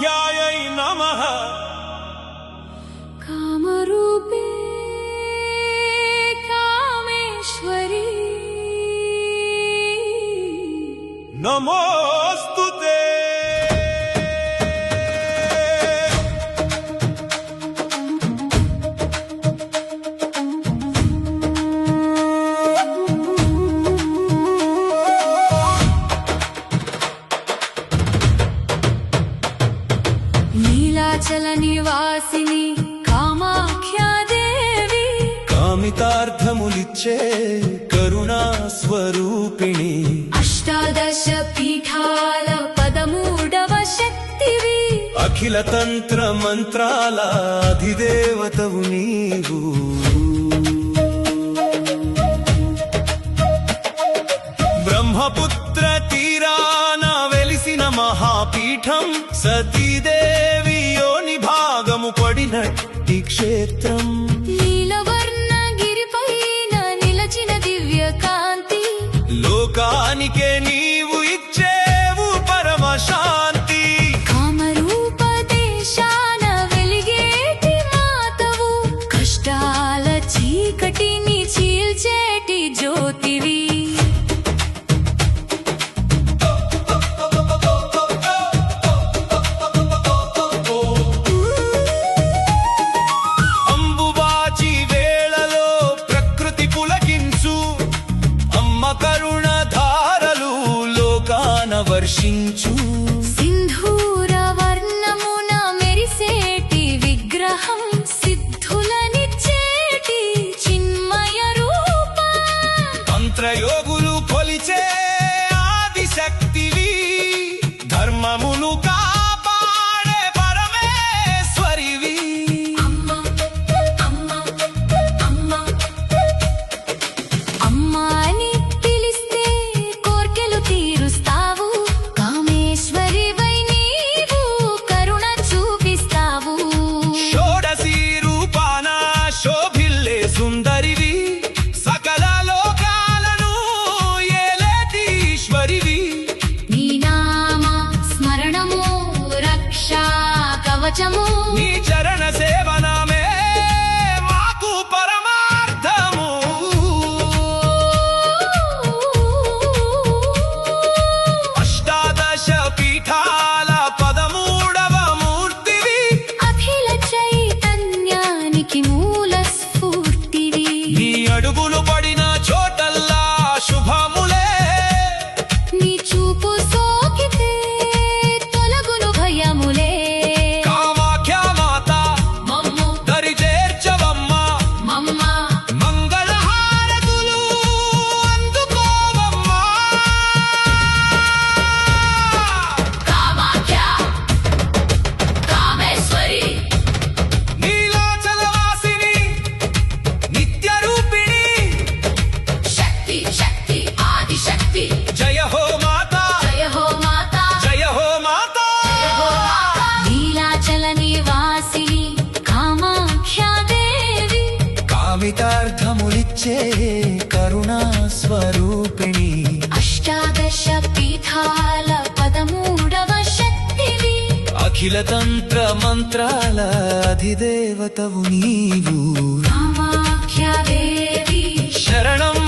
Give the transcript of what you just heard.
कामाख्यायै नमः। कामरूपे कामेश्वरी नमोस्तुते। नीलाचल निवासिनी कामाख्या देवी कामितार्थमुलिच्चे करुणा स्वरूपिणी अष्टादश पीठाल पदमूडव शक्तिवी अखिल तंत्र मंत्राल अधिदेवतवु नीवु। ब्रह्मपुत्र तीरान वेलिसिन महापीठं सतीदेवी योनि भागमु पडिनट्टि क्षेत्रं। नीलवर्णगिरिपैन निलचिन दिव्य कांति लोकानिके नीवु इच्चेवु परम शांति। कामरूप देशान वेलिगेटि मातवु कष्टाल चीकटिनि चील्चेटि ज्योतिवी వర్షించు సింధూర వర్ణమున మెరిసేటి విగ్రహం సిద్ధులనిచ్చేటి చిన్మయ రూపం మంత్రయోగులు కొలిచే ఆదిశక్తివి ధర్మమును కాపాడే పరమేశ్వరివి। అమ్మా అమ్మా అమ్మా అమ్మా అని పిలిస్తే కోర్కెలు తీరుస్తావు కామేశ్వరివై నీవు కరుణ చూపిస్తావు। షోడశీ రూపాన శోభిల్లే సుందరివి సకల లోకాలను ఏలేటీశ్వరివి। నీ నామ స్మరణము రక్షా కవచము నీ చరణ సేవనమే మాకు పరమార్థము। అష్టాదశ పీఠాల పదమూడవ మూర్తివి అఖిల చైతన్యానికి మూల స్ఫూర్తివి నీ అడుగులు పడిన చోటల్లా శుభములే। నీ చూపు సోకితే తొలగును భయములే కామాఖ్య మాత మమ్ము దరి చేర్చవమ్మ మమ్మ మంగళహారతులు అందుకోవమ్మ। కామాఖ్య కామేశ్వరి నీలాచలవాసిని నిత్య రూపిణి శక్తి శక్తి ఆది శక్తి జయ హో మాత జయ హో మాత జయ హో మాత। నీలాచల నివాసిని కామాఖ్యా దేవి కామితార్థములిచ్చే కరుణా స్వరూపిణి అష్టాదశ పీఠాల పదమూడవ శక్తివి అఖిల తంత్ర మంత్రాల అధిదేవతవు నీవు। కామాఖ్యా దేవి శరణం